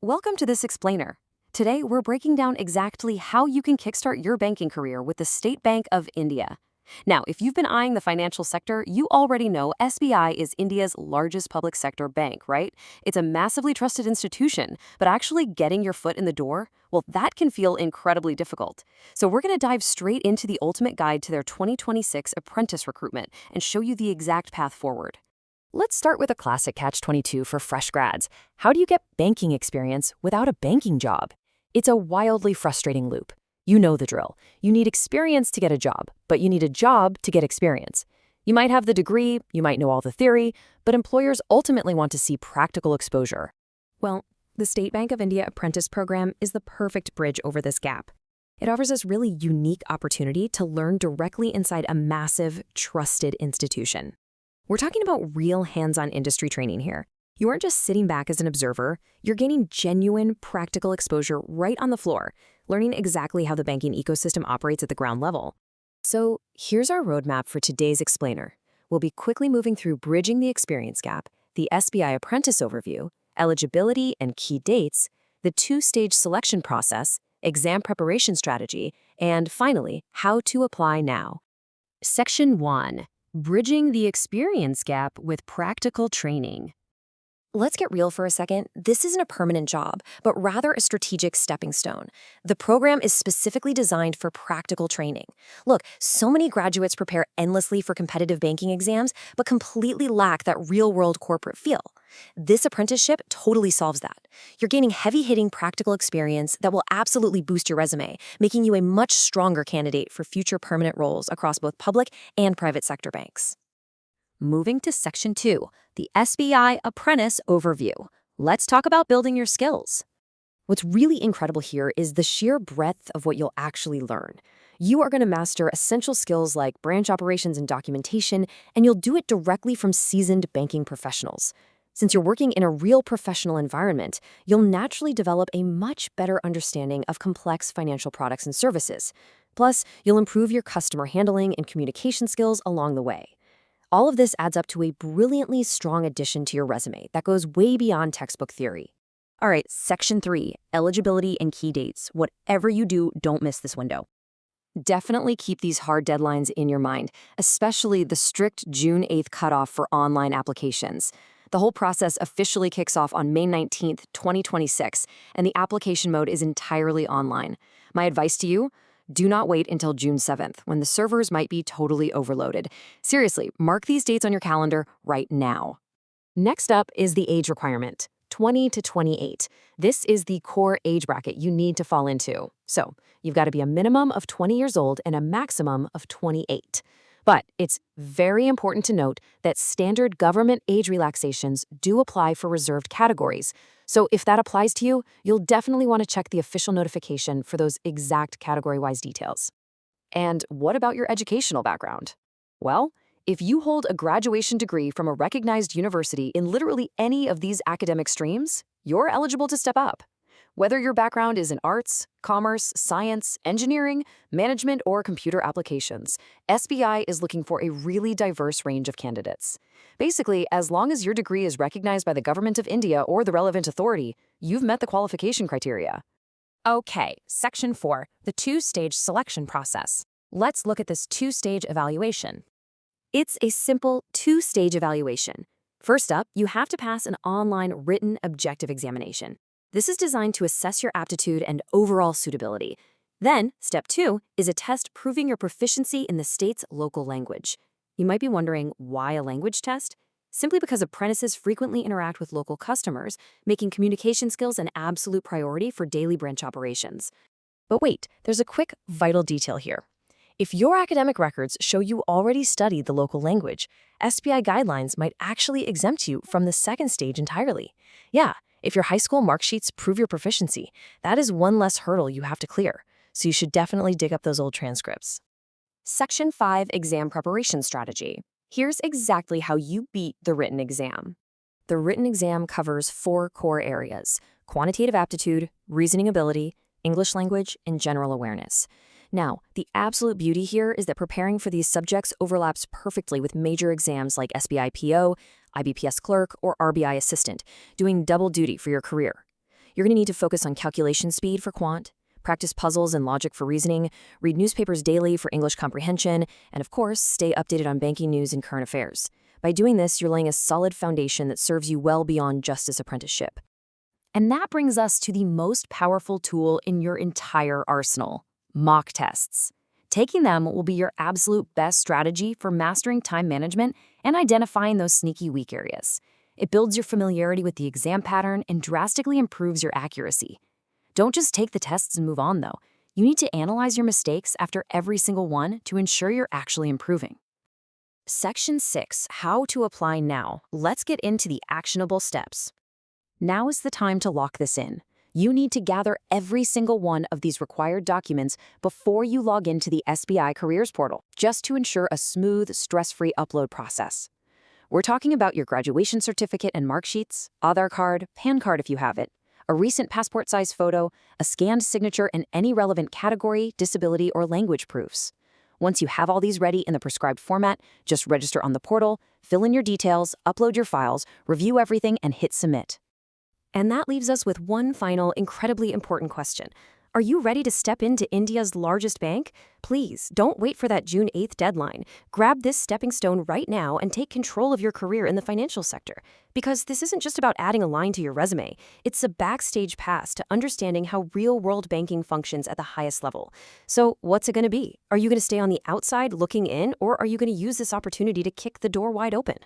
Welcome to this explainer. Today, we're breaking down exactly how you can kickstart your banking career with the State Bank of India. Now, if you've been eyeing the financial sector, you already know SBI is India's largest public sector bank, right? It's a massively trusted institution, but actually getting your foot in the door, well, that can feel incredibly difficult. So we're going to dive straight into the ultimate guide to their 2026 apprentice recruitment and show you the exact path forward. Let's start with a classic catch-22 for fresh grads. How do you get banking experience without a banking job? It's a wildly frustrating loop. You know the drill. You need experience to get a job, but you need a job to get experience. You might have the degree, you might know all the theory, but employers ultimately want to see practical exposure. Well, the State Bank of India Apprentice Program is the perfect bridge over this gap. It offers this really unique opportunity to learn directly inside a massive, trusted institution. We're talking about real hands-on industry training here. You aren't just sitting back as an observer, you're gaining genuine, practical exposure right on the floor, learning exactly how the banking ecosystem operates at the ground level. So here's our roadmap for today's explainer. We'll be quickly moving through bridging the experience gap, the SBI Apprentice overview, eligibility and key dates, the two-stage selection process, exam preparation strategy, and finally, how to apply now. Section 1. Bridging the experience gap with practical training. Let's get real for a second. This isn't a permanent job, but rather a strategic stepping stone. The program is specifically designed for practical training. Look, so many graduates prepare endlessly for competitive banking exams, but completely lack that real-world corporate feel. This apprenticeship totally solves that. You're gaining heavy-hitting practical experience that will absolutely boost your resume, making you a much stronger candidate for future permanent roles across both public and private sector banks. Moving to Section 2, the SBI Apprentice Overview. Let's talk about building your skills. What's really incredible here is the sheer breadth of what you'll actually learn. You are going to master essential skills like branch operations and documentation, and you'll do it directly from seasoned banking professionals. Since you're working in a real professional environment, you'll naturally develop a much better understanding of complex financial products and services. Plus, you'll improve your customer handling and communication skills along the way. All of this adds up to a brilliantly strong addition to your resume that goes way beyond textbook theory. All right, Section 3, eligibility and key dates. Whatever you do, don't miss this window. Definitely keep these hard deadlines in your mind, especially the strict June 8th cutoff for online applications. The whole process officially kicks off on May 19th, 2026, and the application mode is entirely online. My advice to you? Do not wait until June 7th, when the servers might be totally overloaded. Seriously, mark these dates on your calendar right now. Next up is the age requirement, 20 to 28. This is the core age bracket you need to fall into. So, you've got to be a minimum of 20 years old and a maximum of 28. But it's very important to note that standard government age relaxations do apply for reserved categories. So if that applies to you, you'll definitely want to check the official notification for those exact category-wise details. And what about your educational background? Well, if you hold a graduation degree from a recognized university in literally any of these academic streams, you're eligible to step up. Whether your background is in arts, commerce, science, engineering, management, or computer applications, SBI is looking for a really diverse range of candidates. Basically, as long as your degree is recognized by the Government of India or the relevant authority, you've met the qualification criteria. Okay, Section 4, the two-stage selection process. Let's look at this two-stage evaluation. It's a simple two-stage evaluation. First up, you have to pass an online written objective examination. This is designed to assess your aptitude and overall suitability. Then, step 2 is a test proving your proficiency in the state's local language. You might be wondering, why a language test? Simply because apprentices frequently interact with local customers, making communication skills an absolute priority for daily branch operations. But wait, there's a quick, vital detail here. If your academic records show you already studied the local language, SBI guidelines might actually exempt you from the second stage entirely. Yeah. If your high school mark sheets prove your proficiency, that is one less hurdle you have to clear, so you should definitely dig up those old transcripts. Section 5, Exam Preparation Strategy. Here's exactly how you beat the written exam. The written exam covers 4 core areas: quantitative aptitude, reasoning ability, English language, and general awareness. Now, the absolute beauty here is that preparing for these subjects overlaps perfectly with major exams like SBI PO, IBPS Clerk, or RBI Assistant, doing double duty for your career. You're going to need to focus on calculation speed for quant, practice puzzles and logic for reasoning, read newspapers daily for English comprehension, and of course, stay updated on banking news and current affairs. By doing this, you're laying a solid foundation that serves you well beyond just this apprenticeship. And that brings us to the most powerful tool in your entire arsenal: mock tests. Taking them will be your absolute best strategy for mastering time management and identifying those sneaky weak areas. It builds your familiarity with the exam pattern and drastically improves your accuracy. Don't just take the tests and move on, though. You need to analyze your mistakes after every single one to ensure you're actually improving. Section 6, How to Apply Now. Let's get into the actionable steps. Now is the time to lock this in. You need to gather every single one of these required documents before you log into the SBI Careers portal, just to ensure a smooth, stress-free upload process. We're talking about your graduation certificate and mark sheets, Aadhaar card, PAN card if you have it, a recent passport-size photo, a scanned signature, and any relevant category, disability, or language proofs. Once you have all these ready in the prescribed format, just register on the portal, fill in your details, upload your files, review everything, and hit submit. And that leaves us with one final, incredibly important question. Are you ready to step into India's largest bank? Please, don't wait for that June 8th deadline. Grab this stepping stone right now and take control of your career in the financial sector. Because this isn't just about adding a line to your resume. It's a backstage pass to understanding how real-world banking functions at the highest level. So what's it going to be? Are you going to stay on the outside looking in, or are you going to use this opportunity to kick the door wide open?